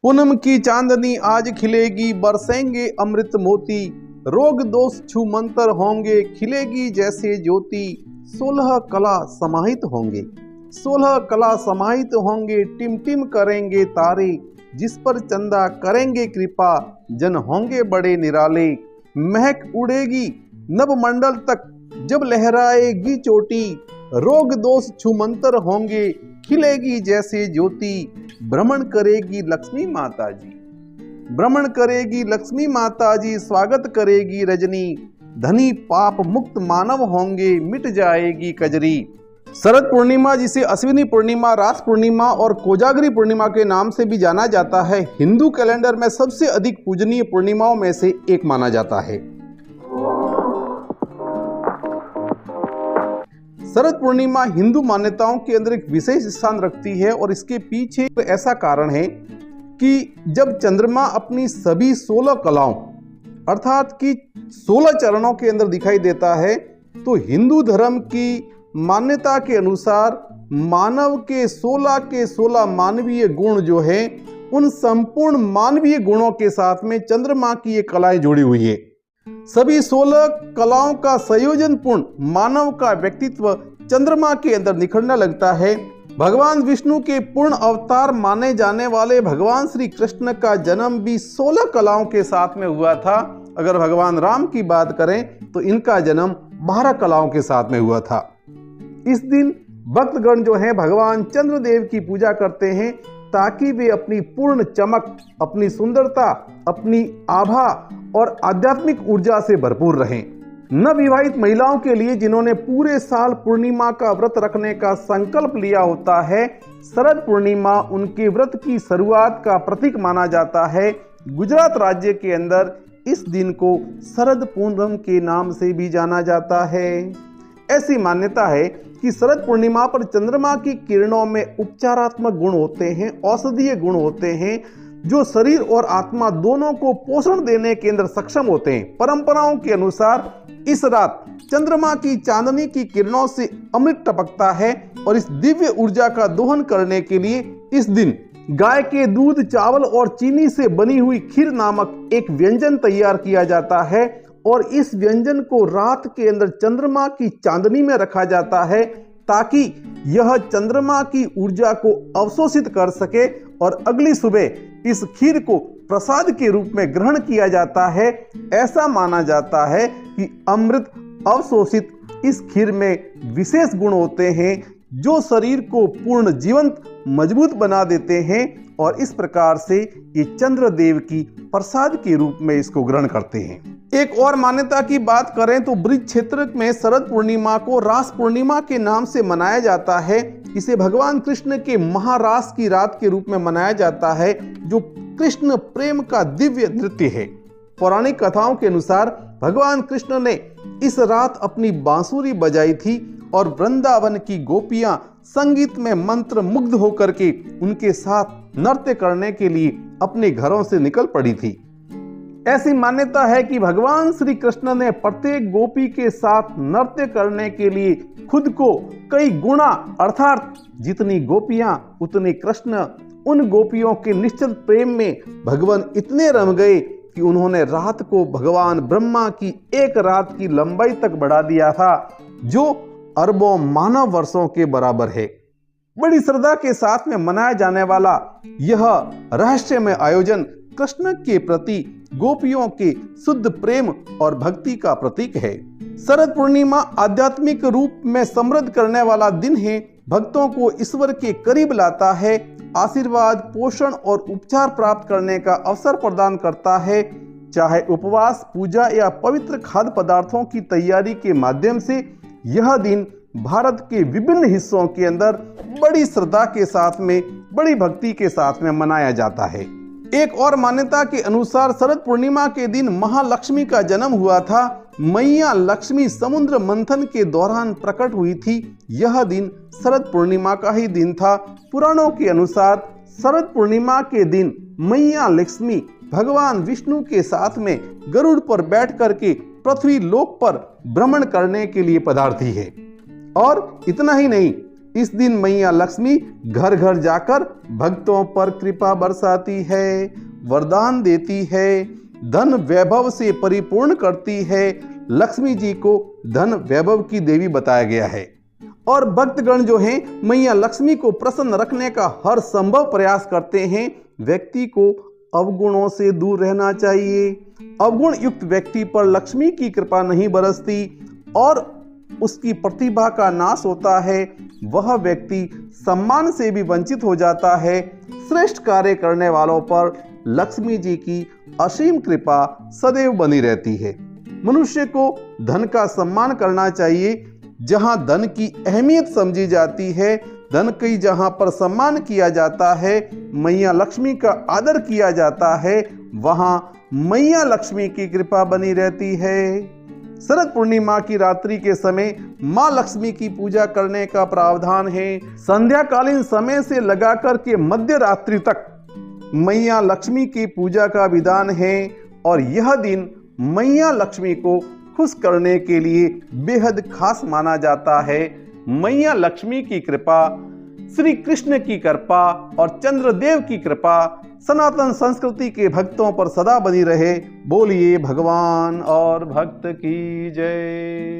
पूनम की चांदनी आज खिलेगी, बरसेंगे अमृत मोती। रोग दोष छू मंतर होंगे, खिलेगी जैसे ज्योति। 16 कला समाहित होंगे, 16 कला समाहित होंगे। टिम टिम करेंगे तारे, जिस पर चंदा करेंगे कृपा। जन होंगे बड़े निराले, महक उड़ेगी नवमंडल तक, जब लहराएगी चोटी। रोग दोष छू मंतर होंगे, खिलेगी जैसे ज्योति। भ्रमण करेगी लक्ष्मी माता जी, भ्रमण करेगी लक्ष्मी माता जी। स्वागत करेगी रजनी, धनी पाप मुक्त मानव होंगे, मिट जाएगी कजरी। शरद पूर्णिमा, जिसे अश्विनी पूर्णिमा, रास पूर्णिमा और कोजागरी पूर्णिमा के नाम से भी जाना जाता है, हिंदू कैलेंडर में सबसे अधिक पूजनीय पूर्णिमाओं में से एक माना जाता है। शरद पूर्णिमा हिंदू मान्यताओं के अंदर एक विशेष स्थान रखती है और इसके पीछे ऐसा कारण है कि जब चंद्रमा अपनी सभी 16 कलाओं अर्थात कि 16 चरणों के अंदर दिखाई देता है, तो हिंदू धर्म की मान्यता के अनुसार मानव के 16 मानवीय गुण जो है, उन संपूर्ण मानवीय गुणों के साथ में चंद्रमा की ये कलाएं जुड़ी हुई है। सभी 16 कलाओं का संयोजन पूर्ण मानव का व्यक्तित्व चंद्रमा के अंदर निखरने लगता है। भगवान विष्णु के पूर्ण अवतार माने जाने वाले भगवान श्री कृष्ण का जन्म भी 16 कलाओं के साथ में हुआ था। अगर भगवान राम की बात करें तो इनका जन्म 12 कलाओं के साथ में हुआ था। इस दिन भक्तगण जो है भगवान चंद्रदेव की पूजा करते हैं ताकि वे अपनी पूर्ण चमक, अपनी सुंदरता, अपनी आभा और आध्यात्मिक ऊर्जा से भरपूर रहें। नवविवाहित महिलाओं के लिए जिन्होंने पूरे साल पूर्णिमा का व्रत रखने का संकल्प लिया होता है, शरद पूर्णिमा उनके व्रत की शुरुआत का प्रतीक माना जाता है। गुजरात राज्य के अंदर इस दिन को शरद पूनम के नाम से भी जाना जाता है। ऐसी मान्यता है कि शरद पूर्णिमा पर चंद्रमा की किरणों में उपचारात्मक गुण होते हैं, औषधीय गुण होते हैं, जो शरीर और आत्मा दोनों को पोषण देने के अंदर सक्षम होते हैं। परंपराओं के अनुसार इस रात चंद्रमा की चांदनी की किरणों से अमृत टपकता है और इस दिव्य ऊर्जा का दोहन करने के लिए इस दिन गाय के दूध, चावल और चीनी से बनी हुई खीर नामक एक व्यंजन तैयार किया जाता है और इस व्यंजन को रात के अंदर चंद्रमा की चांदनी में रखा जाता है ताकि यह चंद्रमा की ऊर्जा को अवशोषित कर सके और अगली सुबह इस खीर को प्रसाद के रूप में ग्रहण किया जाता है। ऐसा माना जाता है कि अमृत अवशोषित इस खीर में विशेष गुण होते हैं जो शरीर को पूर्ण जीवंत मजबूत बना देते हैं और इस प्रकार से ये चंद्रदेव की प्रसाद के रूप में इसको ग्रहण करते हैं। एक और मान्यता की बात करें तो ब्रिज क्षेत्र में शरद पूर्णिमा को रास पूर्णिमा के नाम से मनाया जाता है। इसे भगवान कृष्ण के महारास की रात के रूप में मनाया जाता है, जो कृष्ण प्रेम का दिव्य नृत्य है। पौराणिक कथाओं के अनुसार भगवान कृष्ण ने इस रात अपनी बांसुरी बजाई थी और वृंदावन की गोपियां संगीत में मंत्र मुग्ध होकर के उनके साथ नृत्य करने के लिए अपने घरों से निकल पड़ी थी। ऐसी मान्यता है कि भगवान श्री कृष्ण ने प्रत्येक गोपी के साथ नृत्य करने के लिए खुद को कई गुणा अर्थात जितनी गोपियां उतने कृष्ण, उन गोपियों के निश्चल प्रेम में भगवान इतने रम गए कि उन्होंने रात को भगवान ब्रह्मा की एक रात की लंबाई तक बढ़ा दिया था, जो अरबों मानव वर्षों के बराबर है। बड़ी श्रद्धा के साथ में मनाया जाने वाला यह रहस्यमय आयोजन कृष्ण के प्रति गोपियों के शुद्ध प्रेम और भक्ति का प्रतीक है। शरद पूर्णिमा आध्यात्मिक रूप में समृद्ध करने वाला दिन है, भक्तों को ईश्वर के करीब लाता है, आशीर्वाद, पोषण और उपचार प्राप्त करने का अवसर प्रदान करता है। चाहे उपवास, पूजा या पवित्र खाद्य पदार्थों की तैयारी के माध्यम से यह दिन भारत के विभिन्न हिस्सों के अंदर बड़ी श्रद्धा के साथ में, बड़ी भक्ति के साथ में मनाया जाता है। एक और मान्यता के अनुसार शरद पूर्णिमा के दिन महालक्ष्मी का जन्म हुआ था। मैया लक्ष्मी समुद्र मंथन के दौरान प्रकट हुई थी। यह दिन शरद पूर्णिमा का ही दिन था। पुराणों के अनुसार शरद पूर्णिमा के दिन मैया लक्ष्मी भगवान विष्णु के साथ में गरुड़ पर बैठ करके पृथ्वी लोक पर भ्रमण करने के लिए पधारती है। और इतना ही नहीं, इस दिन मैया लक्ष्मी घर घर जाकर भक्तों पर कृपा बरसाती है, वरदान देती है, धन वैभव से परिपूर्ण करती है। लक्ष्मी जी को धन वैभव की देवी बताया गया है और भक्तगण जो हैं मैया लक्ष्मी को प्रसन्न रखने का हर संभव प्रयास करते हैं। व्यक्ति को अवगुणों से दूर रहना चाहिए। अवगुण युक्त व्यक्ति पर लक्ष्मी की कृपा नहीं बरसती और उसकी प्रतिभा का नाश होता है। वह व्यक्ति सम्मान से भी वंचित हो जाता है। श्रेष्ठ कार्य करने वालों पर लक्ष्मी जी की असीम कृपा सदैव बनी रहती है। मनुष्य को धन का सम्मान करना चाहिए। जहां धन की अहमियत समझी जाती है, धन की जहां पर सम्मान किया जाता है, मैया लक्ष्मी का आदर किया जाता है, वहां मैया लक्ष्मी की कृपा बनी रहती है। शरद पूर्णिमा की रात्रि के समय मां लक्ष्मी की पूजा करने का प्रावधान है। संध्याकालीन समय से लगाकर के मध्य रात्रि तक मैया लक्ष्मी की पूजा का विधान है और यह दिन मैया लक्ष्मी को खुश करने के लिए बेहद खास माना जाता है। मैया लक्ष्मी की कृपा, श्री कृष्ण की कृपा और चंद्रदेव की कृपा सनातन संस्कृति के भक्तों पर सदा बनी रहे। बोलिए भगवान और भक्त की जय।